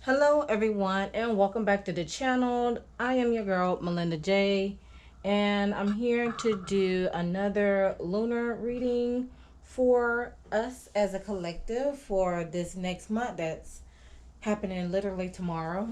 Hello everyone and welcome back to the channel. I am your girl Melinda J and I'm here to do another lunar reading for us as a collective for this next month that's happening literally tomorrow.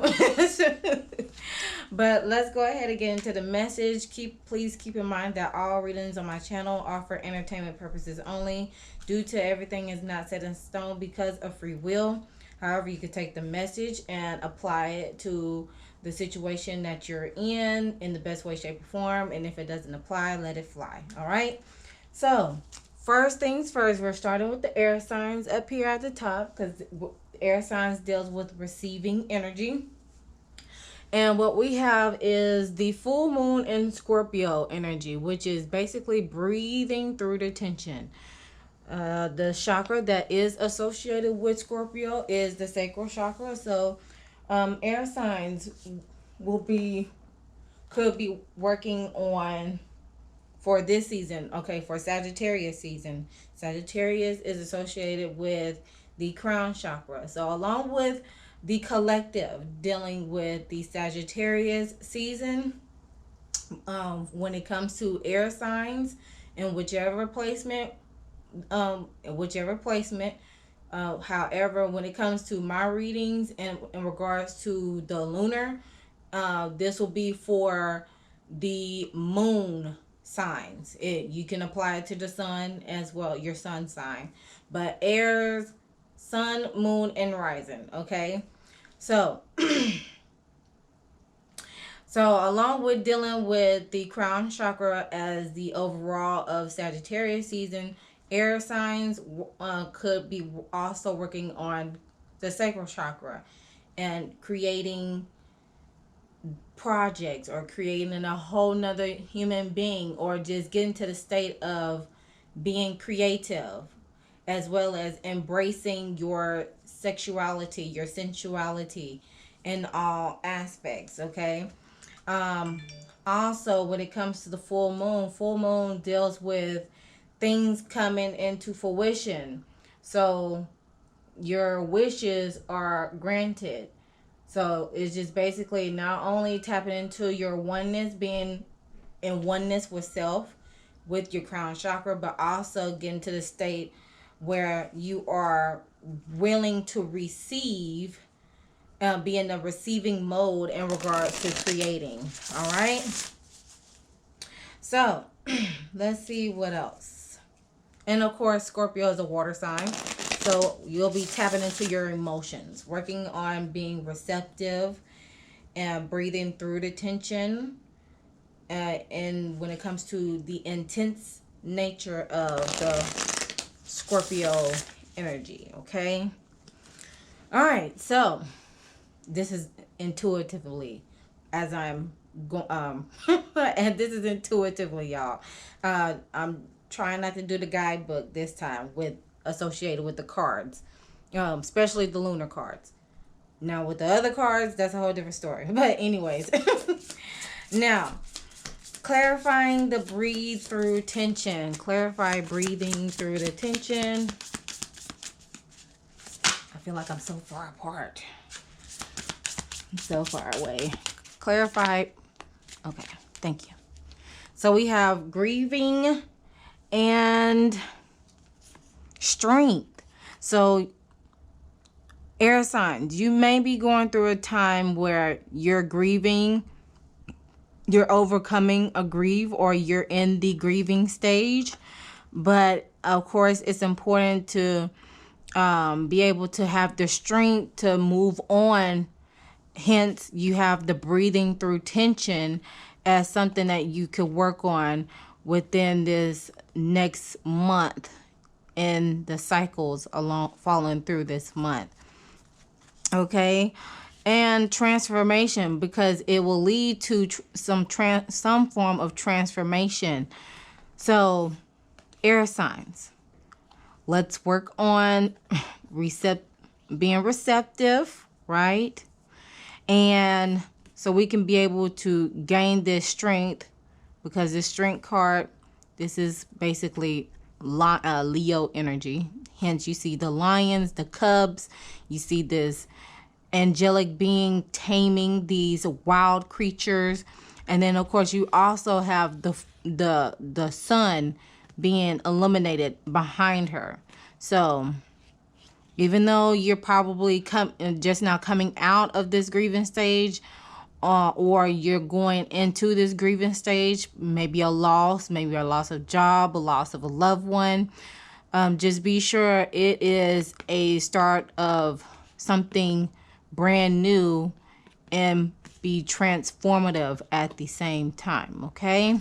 But let's go ahead and get into the message. Please keep in mind that all readings on my channel are for entertainment purposes only. Due to everything is not set in stone because of free will. However, you could take the message and apply it to the situation that you're in the best way, shape, or form. And if it doesn't apply, let it fly. All right. So first things first, we're starting with the air signs up here at the top because air signs deals with receiving energy. And what we have is the full moon in Scorpio energy, which is basically breathing through the tension. The chakra that is associated with Scorpio is the sacral chakra. So air signs could be working on for this season. Okay, for Sagittarius season. Sagittarius is associated with the crown chakra. So along with the collective dealing with the Sagittarius season, when it comes to air signs in whichever placement, however, when it comes to my readings and in regards to the lunar, this will be for the moon signs. You can apply it to the sun as well, your sun sign, but airs, sun, moon, and rising. Okay, so so along with dealing with the crown chakra as the overall of Sagittarius season, air signs could be also working on the sacral chakra and creating projects or creating a whole nother human being, or just getting to the state of being creative, as well as embracing your sexuality, your sensuality in all aspects. Okay. Also, when it comes to the full moon deals with things coming into fruition. So your wishes are granted. So it's just basically not only tapping into your oneness, being in oneness with self, with your crown chakra, but also getting to the state where you are willing to receive, be in the receiving mode in regards to creating. All right. So let's see what else. And of course, Scorpio is a water sign. So you'll be tapping into your emotions, working on being receptive and breathing through the tension. And when it comes to the intense nature of the Scorpio energy. Okay. All right. So this is intuitively as I'm going, and this is intuitively, y'all. I'm trying not to do the guidebook this time with associated with the cards, especially the lunar cards. Now with the other cards, that's a whole different story. But anyways, now clarifying the breathe through tension. Clarify breathing through the tension. I feel like I'm so far apart. I'm so far away. Clarify. Okay, thank you. So we have grieving and strength. So air signs, you may be going through a time where you're grieving, you're overcoming a grief, or you're in the grieving stage. But of course, it's important to be able to have the strength to move on. Hence, you have the breathing through tension as something that you could work on within this next month and the cycles along following through this month. Okay. And transformation, because it will lead to some form of transformation. So air signs, let's work on being receptive, right? And so we can be able to gain this strength, because this strength card, this is basically Leo energy. Hence, you see the lions, the cubs. You see this angelic being taming these wild creatures. And then of course you also have the sun being illuminated behind her. So even though you're probably just now coming out of this grieving stage, or you're going into this grieving stage, maybe a loss of job, a loss of a loved one, just be sure it is a start of something brand new and be transformative at the same time, okay?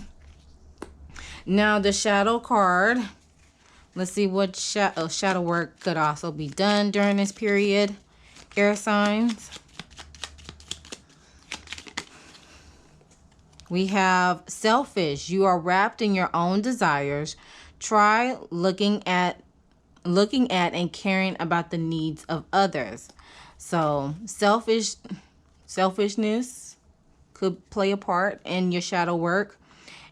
Now the shadow card. Let's see what shadow work could also be done during this period. Air signs. We have selfish. You are wrapped in your own desires. Try looking at and caring about the needs of others. So selfishness could play a part in your shadow work.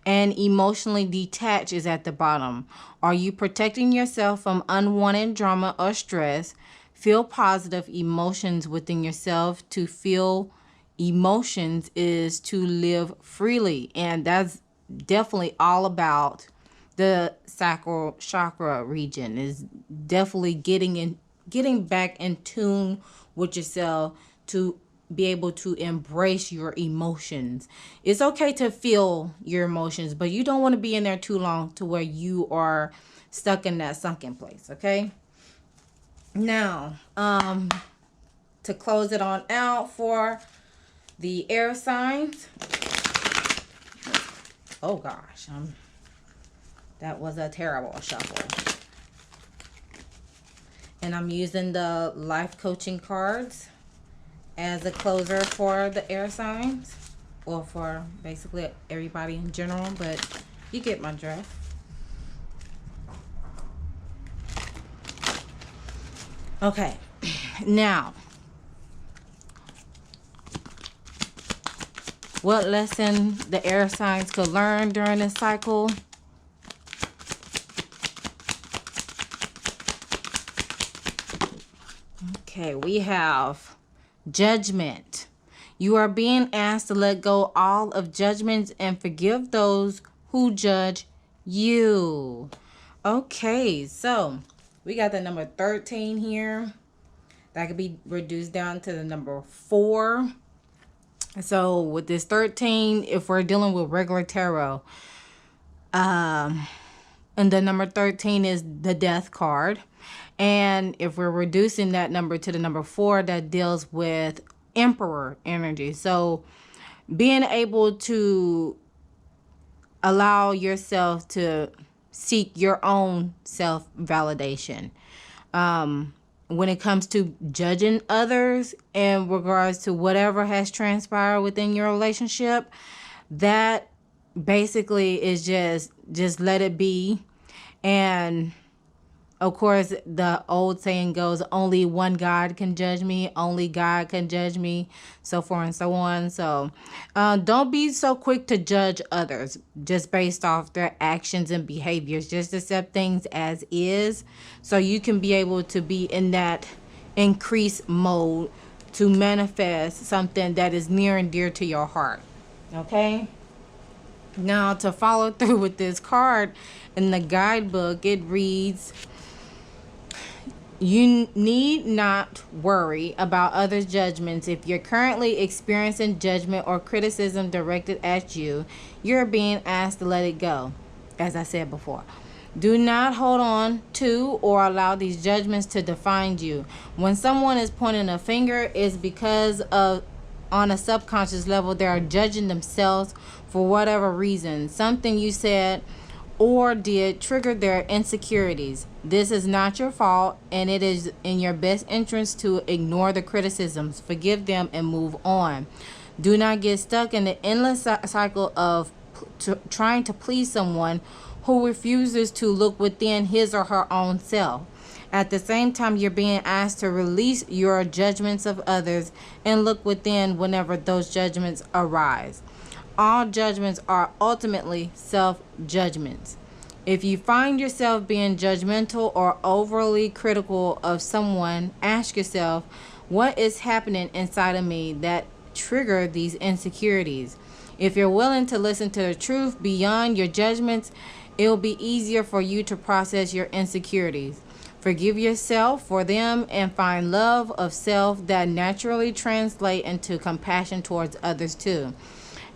And emotionally detached is at the bottom. Are you protecting yourself from unwanted drama or stress? Feel positive emotions within yourself. To feel emotions is to live freely. And that's definitely all about the sacral chakra region. Is definitely getting back in tune with yourself to be able to embrace your emotions. It's okay to feel your emotions, but you don't want to be in there too long to where you are stuck in that sunken place, okay? Now, to close it on out for the air signs. Oh gosh, that was a terrible shuffle. And I'm using the life coaching cards as a closer for the air signs, or for basically everybody in general, but you get my drift. Okay, now, what lesson the air signs could learn during this cycle? Okay, we have judgment. You are being asked to let go all of judgments and forgive those who judge you. Okay, so we got the number 13 here. That could be reduced down to the number 4. So with this 13, if we're dealing with regular tarot, and the number 13 is the death card. And if we're reducing that number to the number 4, that deals with emperor energy. So being able to allow yourself to seek your own self-validation. When it comes to judging others in regards to whatever has transpired within your relationship, that basically is just let it be. And of course, the old saying goes, only one God can judge me. Only God can judge me. So forth and so on. So don't be so quick to judge others just based off their actions and behaviors. Just accept things as is, so you can be able to be in that increased mode to manifest something that is near and dear to your heart. Okay? Now, to follow through with this card, in the guidebook, it reads, you need not worry about others' judgments. If you're currently experiencing judgment or criticism directed at you, you're being asked to let it go, as I said before. Do not hold on to or allow these judgments to define you. When someone is pointing a finger, it's because of, on a subconscious level, they are judging themselves for whatever reason. Something you said or did trigger their insecurities. This is not your fault, and it is in your best interest to ignore the criticisms, forgive them, and move on. Do not get stuck in the endless cycle of trying to please someone who refuses to look within his or her own self. At the same time, you're being asked to release your judgments of others and look within whenever those judgments arise. All judgments are ultimately self-judgments. If you find yourself being judgmental or overly critical of someone, ask yourself, What is happening inside of me that trigger these insecurities? If you're willing to listen to the truth beyond your judgments, it will be easier for you to process your insecurities. Forgive yourself for them and find love of self that naturally translate into compassion towards others too.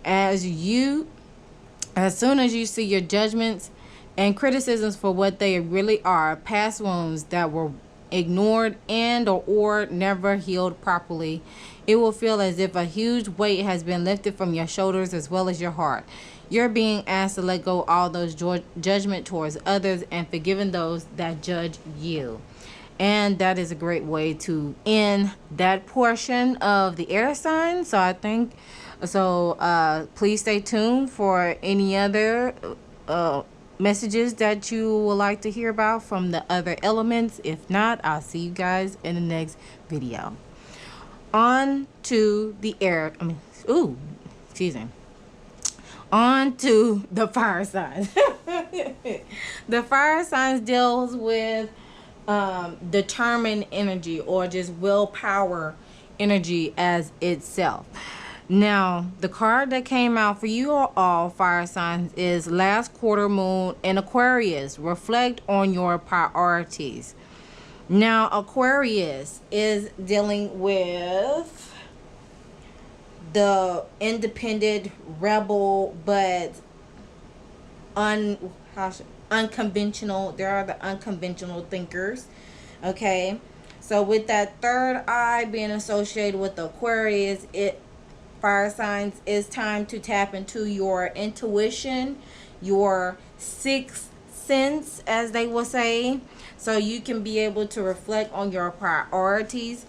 As soon as you see your judgments and criticisms for what they really are, past wounds that were ignored and or never healed properly, it will feel as if a huge weight has been lifted from your shoulders as well as your heart. You're being asked to let go all those judgment towards others and forgiving those that judge you. And that is a great way to end that portion of the air sign. Please stay tuned for any other messages that you would like to hear about from the other elements. If not, I'll see you guys in the next video. On to the fire signs. The fire signs deals with determined energy, or just willpower energy as itself. Now, the card that came out for you all fire signs is last quarter moon in Aquarius. Reflect on your priorities. Now, Aquarius is dealing with the independent, rebel, but unconventional. There are the unconventional thinkers. Okay, so with that third eye being associated with the Aquarius, fire signs, it's time to tap into your intuition, your sixth sense, as they will say, so you can be able to reflect on your priorities.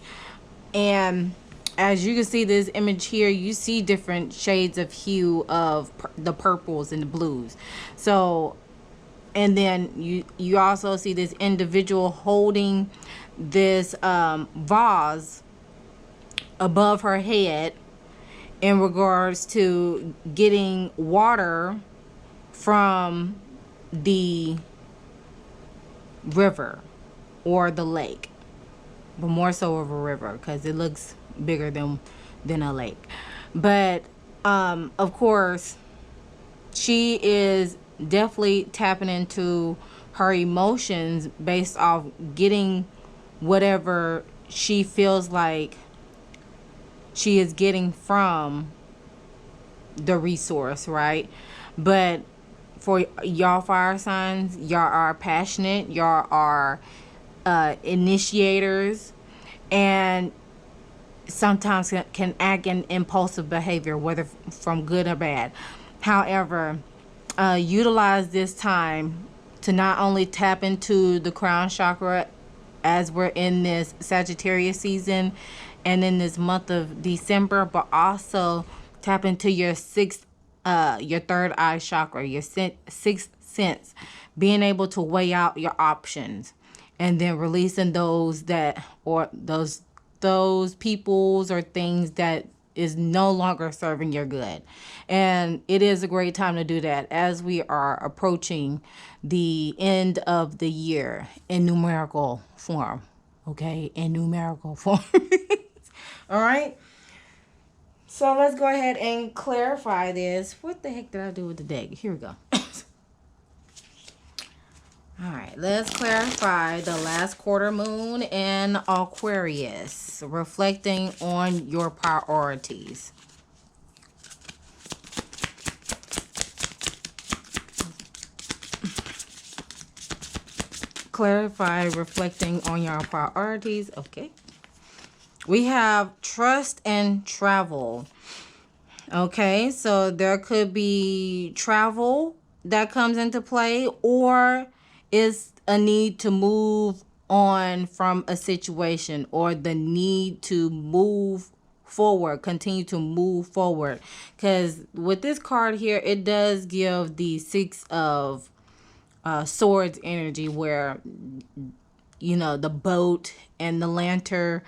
And as you can see this image here, you see different shades of hue of the purples and the blues. So, and then you also see this individual holding this vase above her head in regards to getting water from the river or the lake, but more so of a river because it looks bigger than a lake. But of course, she is definitely tapping into her emotions based off getting whatever she feels like she is getting from the resource, right? But for y'all fire signs, y'all are passionate, y'all are initiators, and sometimes can act in impulsive behavior, whether from good or bad. However, utilize this time to not only tap into the crown chakra as we're in this Sagittarius season and in this month of December, but also tap into your third eye chakra, your sixth sense, being able to weigh out your options and then releasing those peoples or things that is no longer serving your good. And it is a great time to do that as we are approaching the end of the year in numerical form. Okay, in numerical form. All right. So let's go ahead and clarify this. What the heck did I do with the deck? Here we go. All right, let's clarify the last quarter moon in Aquarius, reflecting on your priorities. Clarify, reflecting on your priorities. Okay. We have trust and travel. Okay, so there could be travel that comes into play, or is a need to move on from a situation, or the need to move forward, continue to move forward. Because with this card here, it does give the Six of Swords energy, where, you know, the boat and the lantern,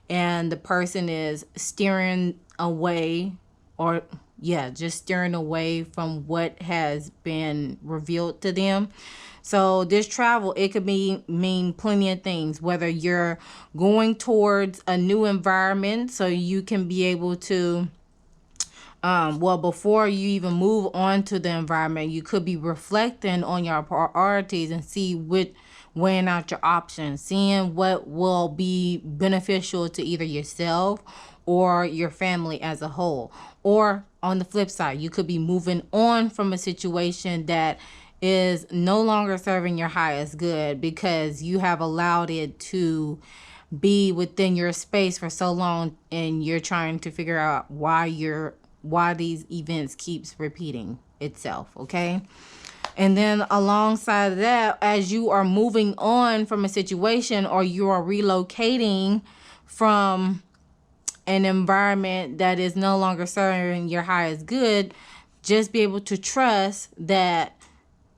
and the person is steering away or just steering away from what has been revealed to them. So this travel, it could mean plenty of things, whether you're going towards a new environment so you can be able to before you even move on to the environment, you could be reflecting on your priorities and weighing out your options, seeing what will be beneficial to either yourself or your family as a whole. Or on the flip side, you could be moving on from a situation that is no longer serving your highest good because you have allowed it to be within your space for so long, and you're trying to figure out why these events keeps repeating itself. Okay. And then alongside of that, as you are moving on from a situation or you are relocating from an environment that is no longer serving your highest good, just be able to trust that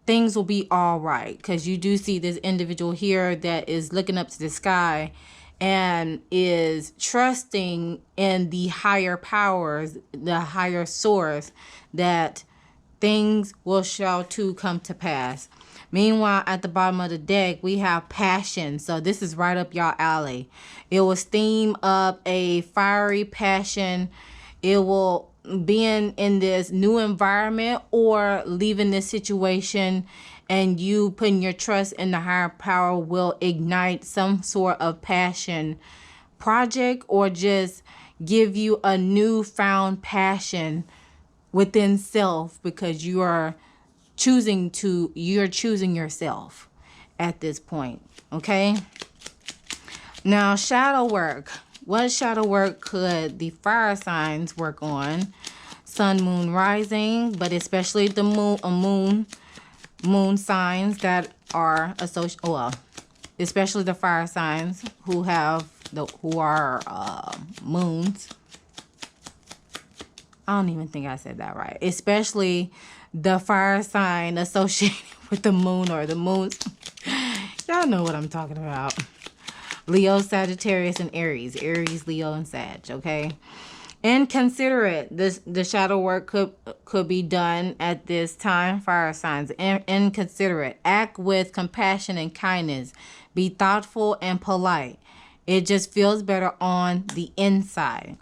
things will be all right. Because you do see this individual here that is looking up to the sky and is trusting in the higher powers, the higher source, that things shall too come to pass. Meanwhile, at the bottom of the deck, we have passion. So this is right up y'all alley. It was theme of a fiery passion. It will being in this new environment or leaving this situation, and you putting your trust in the higher power will ignite some sort of passion project or just give you a newfound passion within self, because you're choosing yourself at this point. Okay. Now, shadow work. What shadow work could the fire signs work on? Sun, moon, rising, but especially the moon signs that are associated, especially the fire signs who are moons. I don't even think I said that right. Especially the fire sign associated with the moon or the moons. Y'all know what I'm talking about. Leo, Sagittarius, and Aries. Aries, Leo, and Sag. Okay. Inconsiderate. The shadow work could be done at this time. Fire signs. Inconsiderate. Act with compassion and kindness. Be thoughtful and polite. It just feels better on the inside.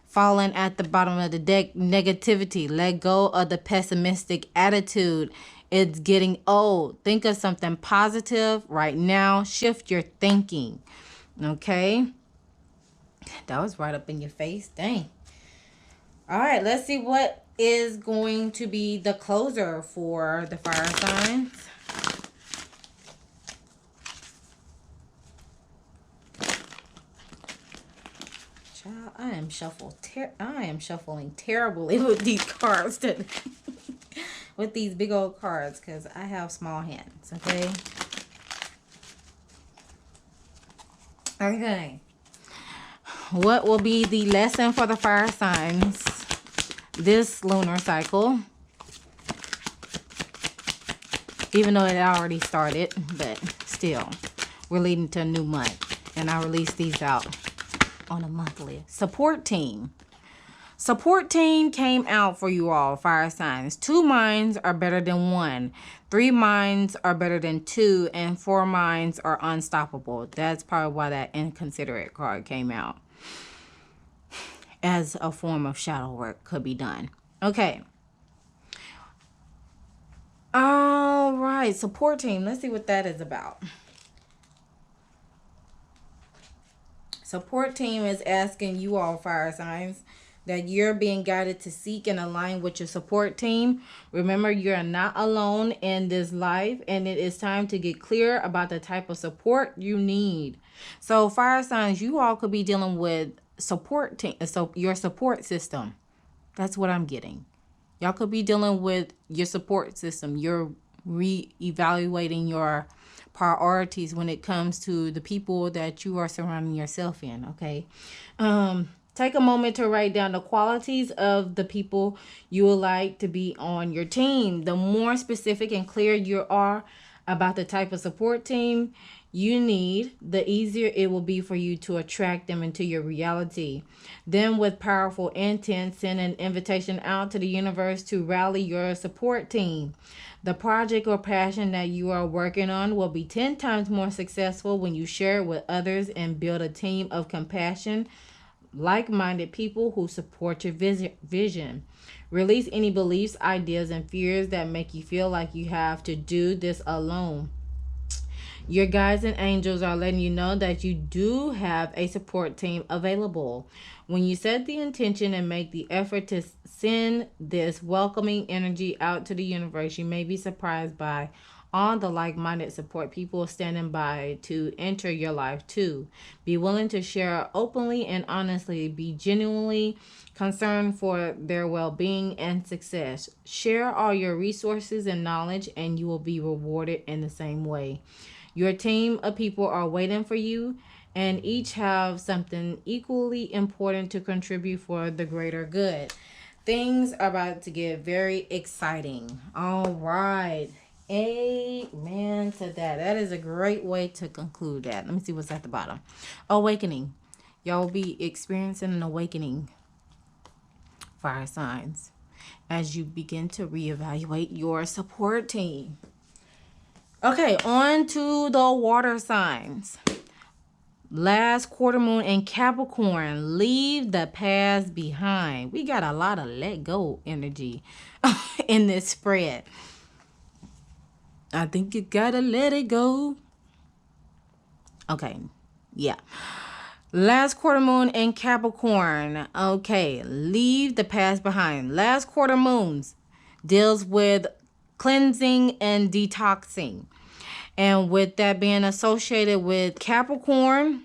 Falling at the bottom of the deck, negativity. Let go of the pessimistic attitude. It's getting old. Think of something positive right now. Shift your thinking. Okay. That was right up in your face. Dang. All right. Let's see what is going to be the closer for the fire signs. I am shuffling terribly with these cards today. With these big old cards, because I have small hands. Okay. What will be the lesson for the fire signs this lunar cycle? Even though it already started, but still, we're leading to a new month, and I release these out on a monthly. Support team. Support team came out for you all, fire signs. 2 minds are better than 1. 3 minds are better than 2. And 4 minds are unstoppable. That's probably why that inconsiderate card came out. As a form of shadow work could be done. Okay. All right. Support team. Let's see what that is about. Support team is asking you all, fire signs, that you're being guided to seek and align with your support team. Remember, you're not alone in this life, and it is time to get clear about the type of support you need. So, fire signs, you all could be dealing with support team, so your support system. That's what I'm getting. Y'all could be dealing with your support system. You're re-evaluating your priorities when it comes to the people that you are surrounding yourself in. Okay. Take a moment to write down the qualities of the people you would like to be on your team. The more specific and clear you are about the type of support team you need, the easier it will be for you to attract them into your reality. Then, with powerful intent, send an invitation out to the universe to rally your support team. The project or passion that you are working on will be 10 times more successful when you share it with others and build a team of compassion, like-minded people who support your vision. Release any beliefs, ideas, and fears that make you feel like you have to do this alone. Your guides and angels are letting you know that you do have a support team available. When you set the intention and make the effort to send this welcoming energy out to the universe, you may be surprised by all the like-minded support people standing by to enter your life too. Be willing to share openly and honestly. Be genuinely concerned for their well-being and success. Share all your resources and knowledge, and you will be rewarded in the same way. Your team of people are waiting for you, and each have something equally important to contribute for the greater good. Things are about to get very exciting. All right. Amen to that. That is a great way to conclude that. Let me see what's at the bottom. Awakening. Y'all will be experiencing an awakening, fire signs, as you begin to reevaluate your support team. Okay, on to the water signs. Last quarter moon in Capricorn, leave the past behind. We got a lot of let go energy in this spread. I think you gotta let it go. Okay, yeah. Last quarter moon in Capricorn. Okay, leave the past behind. Last quarter moons deals with cleansing and detoxing. And with that being associated with Capricorn,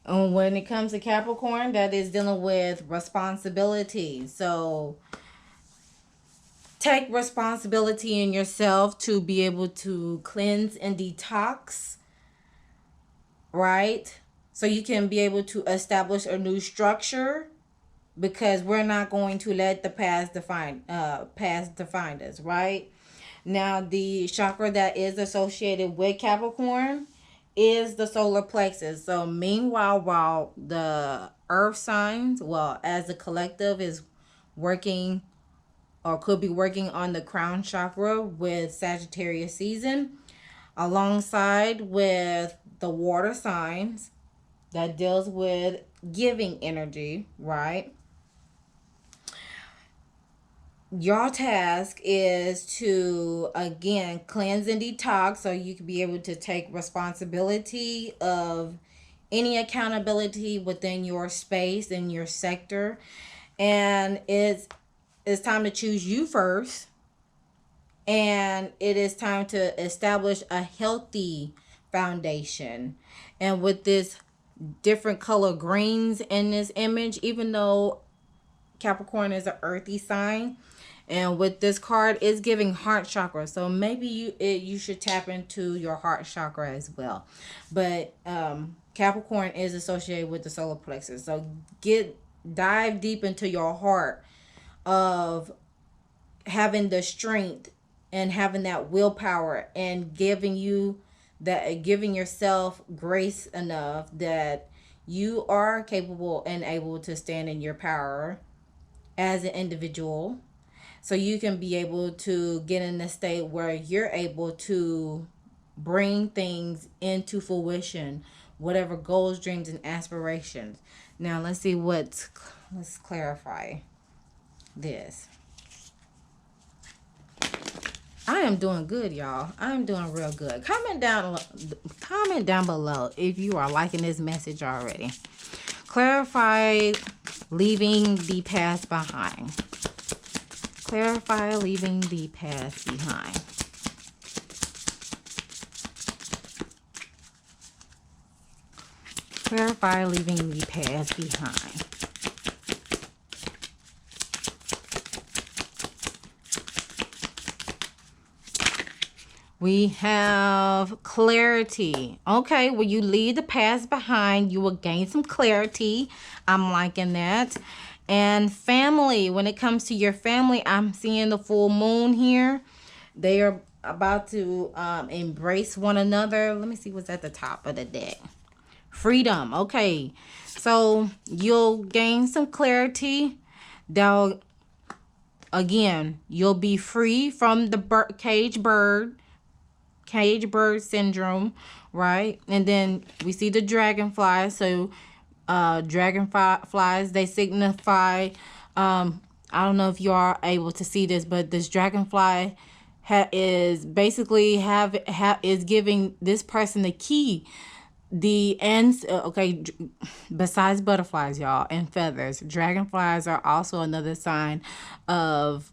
and when it comes to Capricorn, that is dealing with responsibility. So take responsibility in yourself to be able to cleanse and detox, right? So you can be able to establish a new structure, because we're not going to let the past define us, right? Now, the chakra that is associated with Capricorn is the solar plexus. So meanwhile, while the earth signs, well, as a collective, is working or could be working on the crown chakra with Sagittarius season, alongside with the water signs that deals with giving energy, right? Your task is to, again, cleanse and detox, so you can be able to take responsibility of any accountability within your space and your sector. And it's time to choose you first. And it is time to establish a healthy foundation. And with this different color greens in this image, even though Capricorn is an earthy sign, and with this card, it's giving heart chakra. So maybe you should tap into your heart chakra as well. But Capricorn is associated with the solar plexus. So dive deep into your heart of having the strength and having that willpower, and giving yourself grace enough that you are capable and able to stand in your power as an individual. So you can be able to get in a state where you're able to bring things into fruition, whatever goals, dreams, and aspirations. Now let's see let's clarify this. I am doing good, y'all. I'm doing real good. Comment down below if you are liking this message already. Clarify leaving the past behind. Clarify leaving the past behind. Clarify leaving the past behind. We have clarity. Okay, when you leave the past behind, you will gain some clarity. I'm liking that. And family, when it comes to your family, I'm seeing the full moon here. They are about to embrace one another. Let me see what's at the top of the deck. Freedom. Okay. So you'll gain some clarity. You'll be free from the cage bird syndrome, right? And then we see the dragonfly. So dragonflies, they signify, I don't know if you are able to see this, but this dragonfly is basically is giving this person the key. Besides butterflies, y'all, and feathers, dragonflies are also another sign of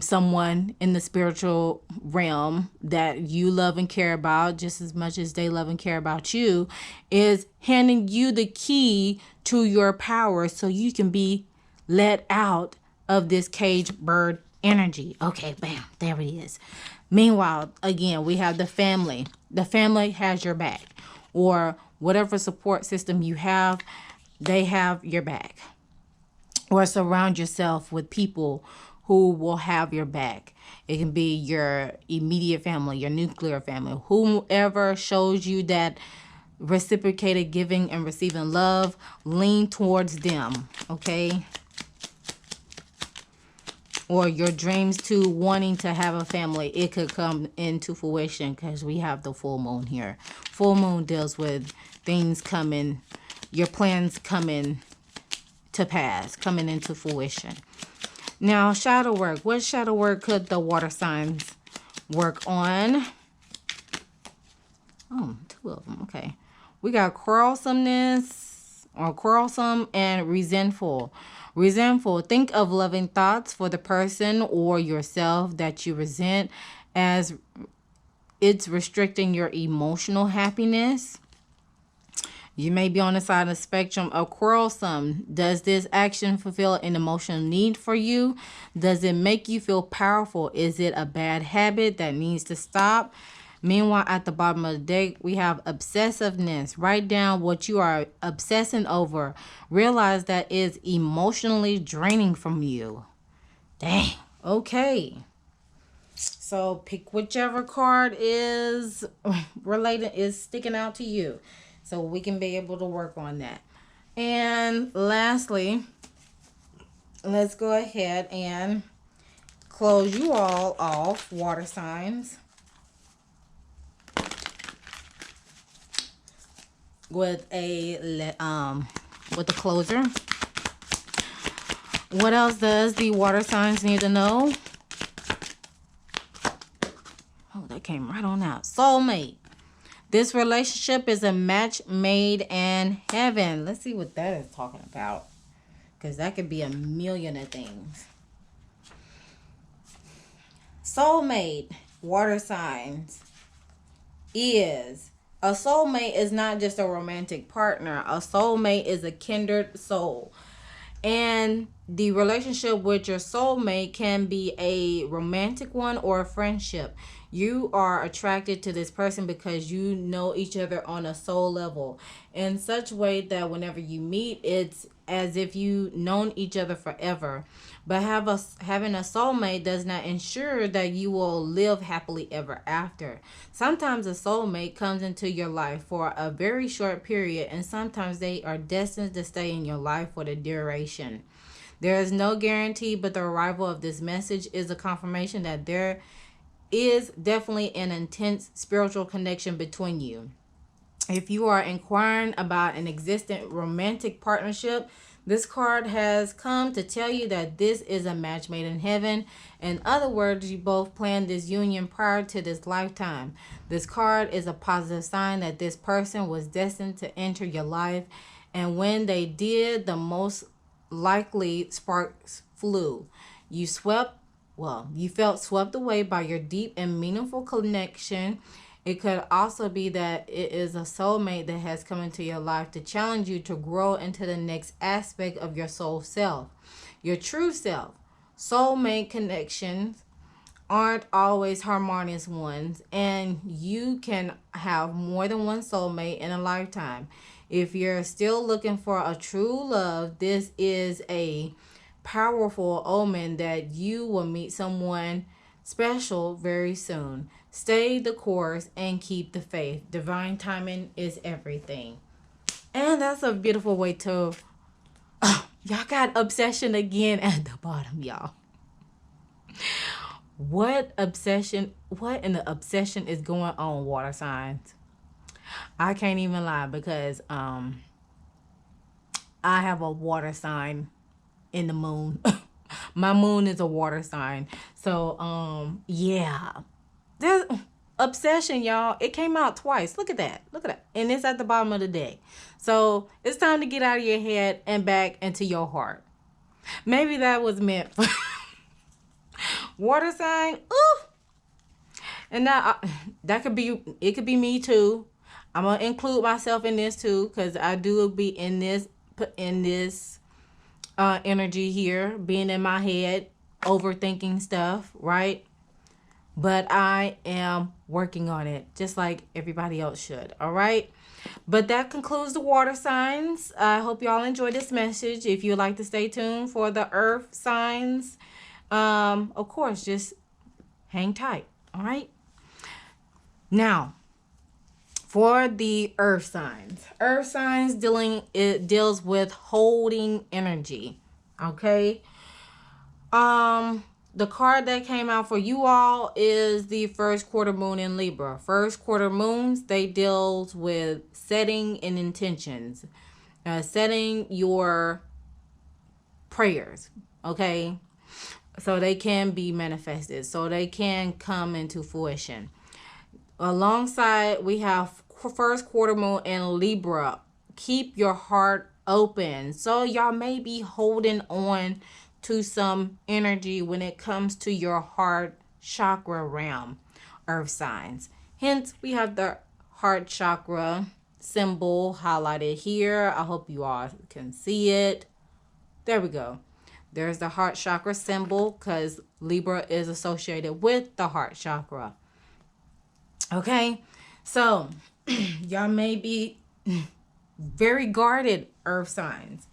someone in the spiritual realm that you love and care about just as much as they love and care about you, is handing you the key to your power so you can be let out of this cage bird energy. Okay, bam, there it is. Meanwhile, again, we have the family. The family has your back, or whatever support system you have, they have your back. Or surround yourself with people who will have your back. It can be your immediate family, your nuclear family, whomever shows you that reciprocated giving and receiving love, lean towards them, okay? Or your dreams to wanting to have a family, it could come into fruition because we have the full moon here. Full moon deals with things coming, your plans coming to pass, coming into fruition. Now, shadow work. What shadow work could the water signs work on? Oh, 2 of them. Okay. We got quarrelsome and resentful. Resentful. Think of loving thoughts for the person or yourself that you resent as it's restricting your emotional happiness. You may be on the side of the spectrum of quarrelsome. Does this action fulfill an emotional need for you? Does it make you feel powerful? Is it a bad habit that needs to stop? Meanwhile, at the bottom of the deck, we have obsessiveness. Write down what you are obsessing over. Realize that it's emotionally draining from you. Dang. Okay. So pick whichever card is sticking out to you, so we can be able to work on that. And lastly, let's go ahead and close you all off, water signs, with a closer. What else does the water signs need to know? Oh, that came right on out. Soulmate. This relationship is a match made in heaven. Let's see what that is talking about, because that could be a million of things. Soulmate, water signs, is a soulmate is not just a romantic partner. A soulmate is a kindred soul. And the relationship with your soulmate can be a romantic one or a friendship. You are attracted to this person because you know each other on a soul level in such a way that whenever you meet, it's as if you've known each other forever. But having a soulmate does not ensure that you will live happily ever after. Sometimes a soulmate comes into your life for a very short period, and sometimes they are destined to stay in your life for the duration. There is no guarantee, but the arrival of this message is a confirmation that there is definitely an intense spiritual connection between you. If you are inquiring about an existent romantic partnership, this card has come to tell you that this is a match made in heaven. In other words, you both planned this union prior to this lifetime. This card is a positive sign that this person was destined to enter your life, and when they did, the most likely sparks flew. You felt swept away by your deep and meaningful connection. It could also be that it is a soulmate that has come into your life to challenge you to grow into the next aspect of your soul self, your true self. Soulmate connections aren't always harmonious ones, and you can have more than one soulmate in a lifetime. If you're still looking for a true love, this is a powerful omen that you will meet someone special very soon. Stay the course and keep the faith. Divine timing is everything. And that's a beautiful way to... y'all got obsession again at the bottom, y'all. What in the obsession is going on, water signs? I can't even lie because I have a water sign in the moon. My moon is a water sign. So yeah. There's obsession, y'all. It came out twice. Look at that. And it's at the bottom of the deck. So it's time to get out of your head and back into your heart. Maybe that was meant for water sign. Ooh. And now it could be me too. I'm gonna include myself in this too, because I do be in this energy here, being in my head, overthinking stuff, right? But I am working on it, just like everybody else should. All right. But that concludes the water signs. I hope y'all enjoyed this message. If you'd like to stay tuned for the earth signs, of course, just hang tight. All right. Now, for the earth signs deals with holding energy. Okay. The card that came out for you all is the first quarter moon in Libra. First quarter moons, they deals with setting and intentions, setting your prayers, okay? So they can be manifested, so they can come into fruition. Alongside, we have first quarter moon in Libra. Keep your heart open. So y'all may be holding on to some energy when it comes to your heart chakra realm, earth signs. Hence, we have the heart chakra symbol highlighted here. I hope you all can see it. There we go. There's the heart chakra symbol because Libra is associated with the heart chakra. Okay, so y'all may be very guarded, earth signs.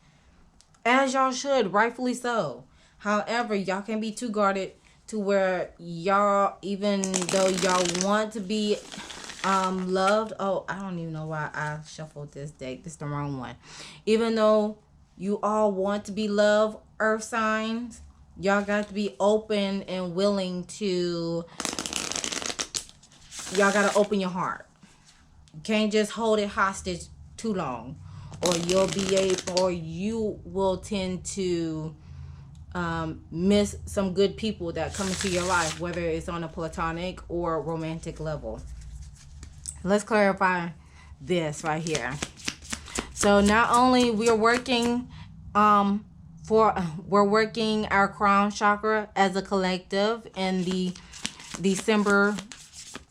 As y'all should, rightfully so. However, y'all can be too guarded to where y'all, even though y'all want to be loved. Oh, I don't even know why I shuffled this deck. This is the wrong one. Even though you all want to be loved, earth signs, y'all got to be open and willing to... y'all got to open your heart. You can't just hold it hostage too long, or you will tend to miss some good people that come into your life, whether it's on a platonic or romantic level. Let's clarify this right here. So not only we're working we're working our crown chakra as a collective in the December,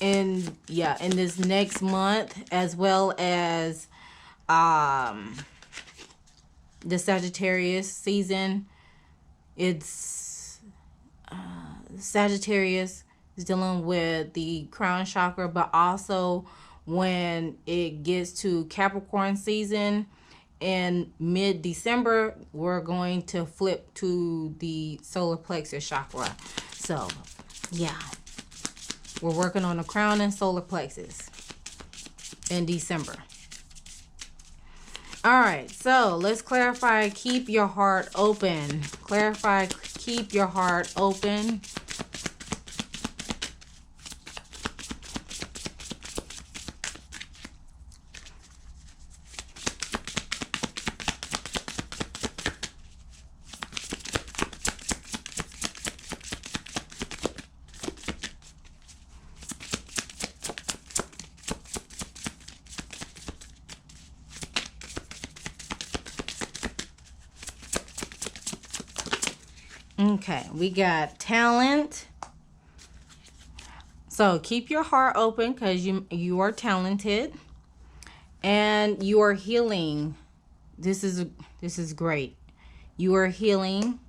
in this next month, as well as the Sagittarius season. It's Sagittarius is dealing with the crown chakra, but also when it gets to Capricorn season in mid-December, we're going to flip to the solar plexus chakra. So yeah, we're working on the crown and solar plexus in December. All right, so let's clarify. Keep your heart open. Clarify. Keep your heart open. Okay, we got talent. So keep your heart open because you are talented and you are healing. This is great. You are healing.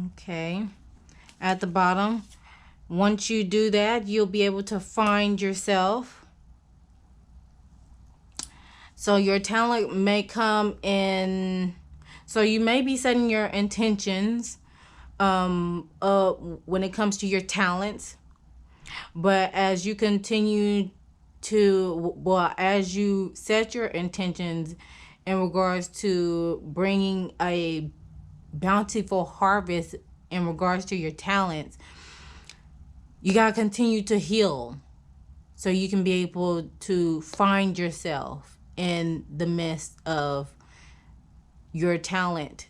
Okay. At the bottom, once you do that, you'll be able to find yourself. So your talent may come in. So you may be setting your intentions when it comes to your talents. But as you continue to, well, as you set your intentions in regards to bringing a bountiful harvest in regards to your talents, you got to continue to heal so you can be able to find yourself in the midst of your talent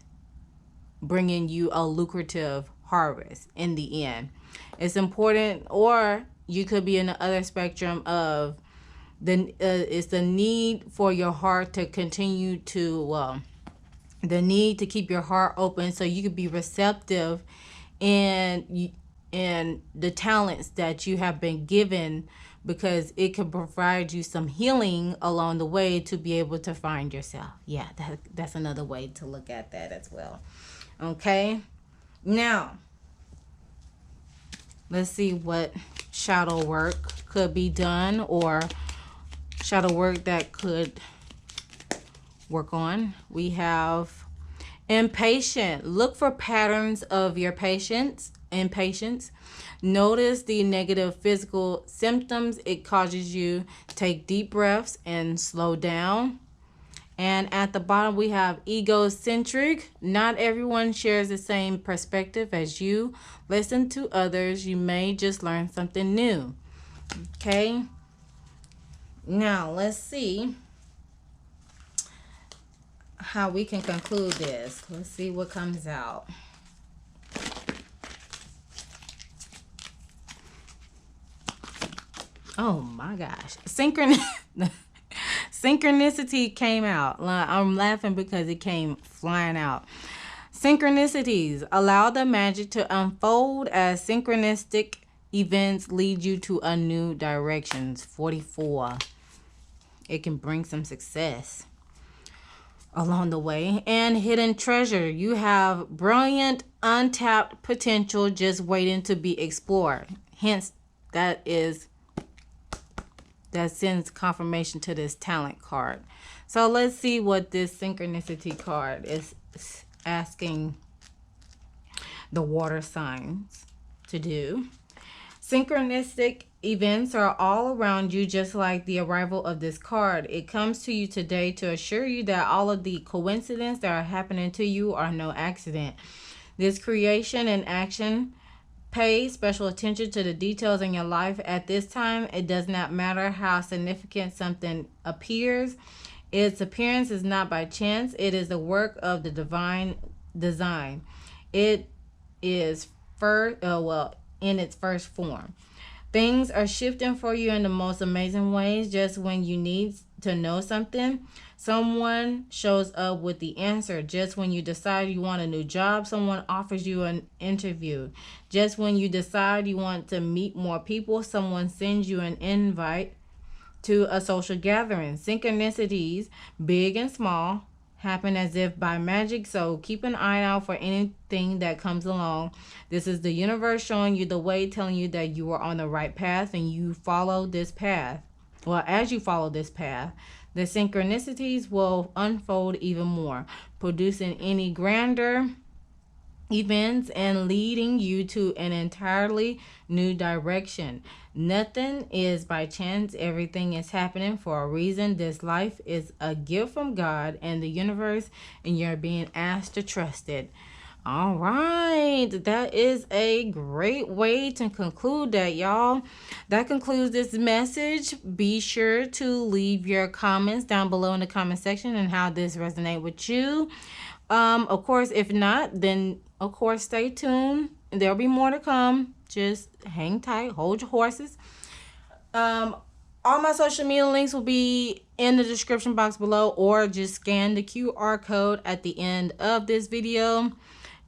bringing you a lucrative harvest in the end. It's important, or you could be in the other spectrum of it's the need for your heart to continue to the need to keep your heart open so you could be receptive in the talents that you have been given, because it can provide you some healing along the way to be able to find yourself. Yeah, that's another way to look at that as well. Okay, now let's see what shadow work could be done, or shadow work that could work on. We have impatient. Look for patterns of your impatience. Notice the negative physical symptoms it causes you. Take deep breaths and slow down. And at the bottom we have egocentric. Not everyone shares the same perspective as you. Listen to others. You may just learn something new. Okay. Now let's see how we can conclude this. Let's see what comes out. Oh my gosh. Synchronicity came out. I'm laughing because it came flying out. Synchronicities. Allow the magic to unfold as synchronistic events lead you to a new directions. 44. It can bring some success along the way. And hidden treasure. You have brilliant, untapped potential just waiting to be explored. Hence, that sends confirmation to this talent card. So let's see what this synchronicity card is asking the water signs to do. Synchronistic events are all around you, just like the arrival of this card. It comes to you today to assure you that all of the coincidences that are happening to you are no accident. This creation and action. Pay special attention to the details in your life at this time. It does not matter how significant something appears. Its appearance is not by chance. It is the work of the divine design. It is in its first form. Things are shifting for you in the most amazing ways. Just when you need to know something, someone shows up with the answer. Just when you decide you want a new job, someone offers you an interview. Just when you decide you want to meet more people, someone sends you an invite to a social gathering. Synchronicities, big and small, happen as if by magic, so keep an eye out for anything that comes along. This is the universe showing you the way, telling you that you are on the right path, and you follow this path. Well, as you follow this path, the synchronicities will unfold even more, producing any grander events and leading you to an entirely new direction. Nothing is by chance. Everything is happening for a reason. This life is a gift from God and the universe, and you're being asked to trust it. All right, that is a great way to conclude that, y'all. That concludes this message. Be sure to leave your comments down below in the comment section and how this resonates with you. Of course, if not, then of course stay tuned. There'll be more to come. Just hang tight, hold your horses. All my social media links will be in the description box below, or just scan the QR code at the end of this video.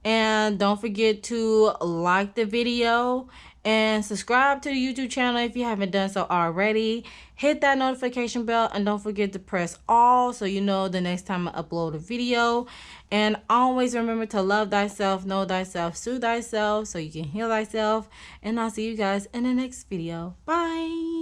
And don't forget to like the video and subscribe to the YouTube channel if you haven't done so already. Hit that notification bell and don't forget to press all so you know the next time I upload a video. And always remember to love thyself, know thyself, soothe thyself so you can heal thyself. And I'll see you guys in the next video. Bye.